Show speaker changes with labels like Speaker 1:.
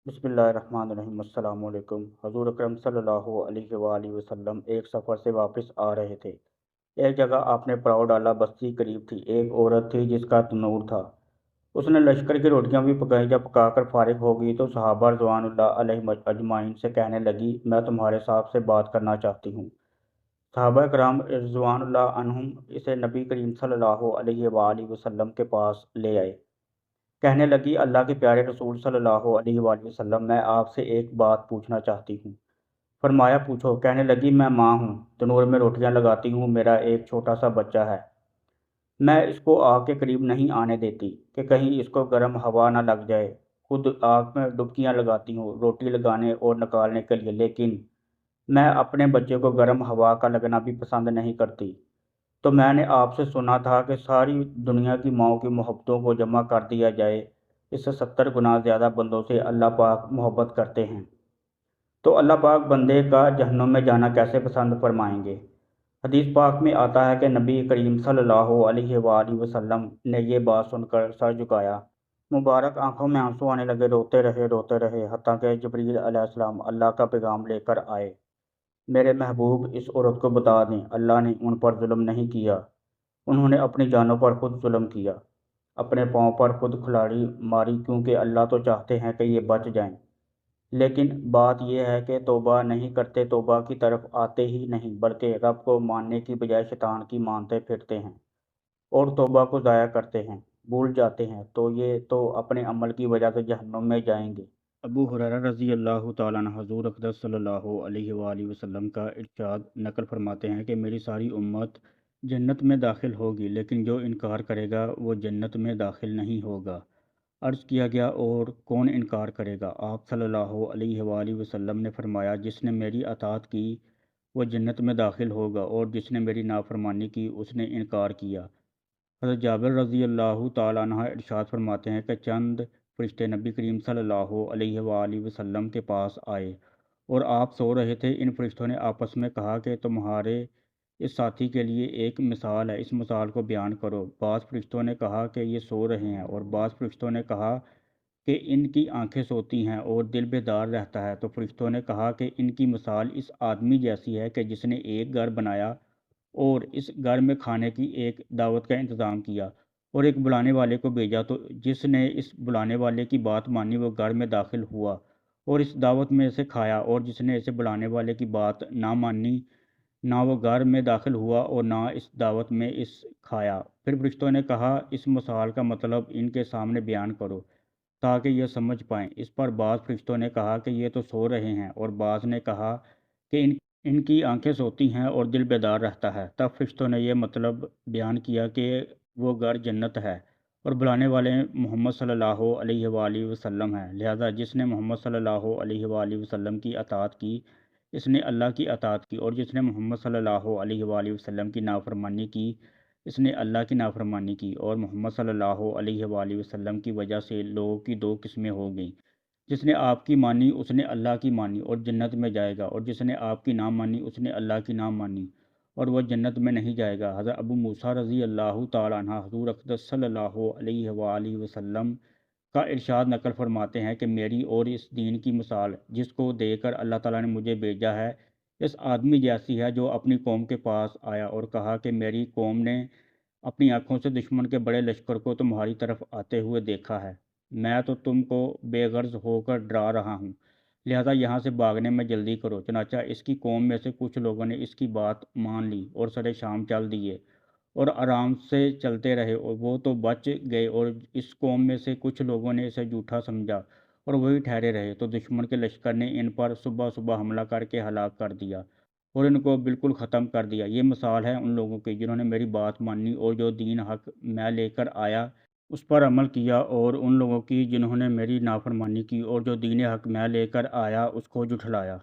Speaker 1: बिस्मिल्लाहिर्रहमानिर्रहीम। अस्सलाम वालेकुम। हज़ूर अकरम सल्लल्लाहु अलैहि वसल्लम एक सफ़र से वापस आ रहे थे। एक जगह आपने पड़ाव डाला, बस्ती करीब थी। एक औरत थी जिसका तनूर था। उसने लश्कर की रोटियां भी पकाई। जब पकाकर फारिग हो गई तो सहाबा रज़वानुल्लाह अलैहिम अजमाइन से कहने लगी, मैं तुम्हारे साहब से बात करना चाहती हूँ। सहाबा कराम रज़वानुल्लाह अन्हुम इसे नबी करीम सल्लल्लाहु अलैहि वसल्लम के पास ले आए। कहने लगी, अल्लाह के प्यारे रसूल सल्लल्लाहु अलैहि वसल्लम, मैं आपसे एक बात पूछना चाहती हूँ। फरमाया, पूछो। कहने लगी, मैं माँ हूँ, तनूर में रोटियां लगाती हूँ। मेरा एक छोटा सा बच्चा है। मैं इसको आग के करीब नहीं आने देती कि कहीं इसको गर्म हवा ना लग जाए। खुद आग में डुबकियां लगाती हूँ रोटी लगाने और निकालने के लिए, लेकिन मैं अपने बच्चे को गर्म हवा का लगना भी पसंद नहीं करती। तो मैंने आपसे सुना था कि सारी दुनिया की माँओं की मोहब्बतों को जमा कर दिया जाए। इससे 70 गुना ज़्यादा बंदों से अल्लाह पाक मोहब्बत करते हैं। तो अल्लाह पाक बंदे का जहन्नुम में जाना कैसे पसंद फरमाएंगे। हदीस पाक में आता है कि नबी करीम सल्लल्लाहु अलैहि वसल्लम ने ये बात सुनकर सर झुकाया। मुबारक आंखों में आंसू आने लगे। रोते रहे हत्ता कि जबरील अलैहिस्सलाम अल्लाह का पैगाम लेकर आए। मेरे महबूब, इस औरत को बता दें, अल्लाह ने उन पर जुल्म नहीं किया। उन्होंने अपनी जानों पर खुद जुल्म किया, अपने पाँव पर खुद कुल्हाड़ी मारी, क्योंकि अल्लाह तो चाहते हैं कि ये बच जाएं। लेकिन बात यह है कि तौबा नहीं करते, तौबा की तरफ आते ही नहीं, बल्कि रब को मानने की बजाय शैतान की मानते फिरते हैं और तौबा को ज़ाया करते हैं, भूल जाते हैं। तो ये तो अपने अमल की वजह से जहन्नुम में जाएंगे। अबू हुरैरा रज़ी अल्लाह तआला अन्हु हज़ूर अक़दस सल्लल्लाहु अलैहि वसल्लम का इरशाद नकल फरमाते हैं कि मेरी सारी उम्मत जन्नत में दाखिल होगी, लेकिन जो इनकार करेगा वो जन्नत में दाखिल नहीं होगा। अर्ज़ किया गया, और कौन इनकार करेगा? आप सल्लल्लाहु अलैहि वसल्लम ने फरमाया, जिसने मेरी अताअत की वो जन्नत में दाखिल होगा, और जिसने मेरी नाफरमानी की उसने इनकार किया। हज़रत जाबिर रज़ी अल्लाह तआला अन्हु इरशाद फरमाते हैं कि चंद फरिश्ते नबी करीम सल्लल्लाहु अलैहि वसल्लम के पास आए और आप सो रहे थे। इन फरिश्तों ने आपस में कहा कि तुम्हारे इस साथी के लिए एक मिसाल है, इस मिसाल को बयान करो। बाज़ फरिश्तों ने कहा कि ये सो रहे हैं, और बाज़ फरिश्तों ने कहा कि इनकी आंखें सोती हैं और दिल बेदार रहता है। तो फरिश्तों ने कहा कि इनकी मिसाल इस आदमी जैसी है कि जिसने एक घर बनाया और इस घर में खाने की एक दावत का इंतज़ाम किया और एक बुलाने वाले को भेजा। तो जिसने इस बुलाने वाले की बात मानी वो घर में दाखिल हुआ और इस दावत में से खाया, और जिसने इसे बुलाने वाले की बात ना मानी, ना वो घर में दाखिल हुआ और ना इस दावत में इस खाया। फिर फरिश्तों ने कहा, इस मिसाल का मतलब इनके सामने बयान करो ताकि ये समझ पाएँ। इस पर बाज़ फरिश्तों ने कहा कि ये तो सो रहे हैं, और बाज़ ने कहा कि इनकी आंखें सोती हैं और दिल बेदार रहता है। तब फरिश्तों ने यह मतलब बयान किया कि वो घर जन्नत है और बुलाने वाले मोहम्मद सल्लल्लाहु अलैहि वसल्लम हैं। लिहाजा जिसने मोहम्मद सल्लल्लाहु अलैहि वसल्लम की अताअत की, इसने अल्लाह की अताअत की, और जिसने मोहम्मद सल्लल्लाहु अलैहि वसल्लम की नाफरमानी की, इसने अल्लाह की नाफरमानी की। और मोहम्मद सल्लल्लाहु अलैहि वसल्लम की वजह से लोगों की दो किस्में हो गईं। जिसने आपकी मानी उसने अल्लाह की मानी और जन्नत में जाएगा, और जिसने आपकी ना मानी उसने अल्लाह की ना मानी और वह जन्नत में नहीं जाएगा। हज़रत अबू मूसा रज़ी अल्लाह तआला अन्हु हज़ूर अक़दस सल्लल्लाहु अलैहि वसल्लम का इरशाद नकल फरमाते हैं कि मेरी और इस दीन की मिसाल जिसको देकर अल्लाह ताला ने मुझे भेजा है, इस आदमी जैसी है जो अपनी कौम के पास आया और कहा कि मेरी कौम ने अपनी आँखों से दुश्मन के बड़े लश्कर को तुम्हारी तरफ आते हुए देखा है। मैं तो तुमको बेगर्ज़ होकर डरा रहा हूँ, लिहाजा यहाँ से भागने में जल्दी करो। चनाचा इसकी कौम में से कुछ लोगों ने इसकी बात मान ली और सरे शाम चल दिए और आराम से चलते रहे, और वो तो बच गए, और इस कौम में से कुछ लोगों ने इसे झूठा समझा और वही ठहरे रहे। तो दुश्मन के लश्कर ने इन पर सुबह सुबह हमला करके हलाक कर दिया और इनको बिल्कुल ख़त्म कर दिया। ये मिसाल है उन लोगों की जिन्होंने मेरी बात मानी और जो दीन हक मैं लेकर आया उस पर अमल किया, और उन लोगों की जिन्होंने मेरी नाफरमानी की और जो दीन हक मैं लेकर आया उसको झुठलाया।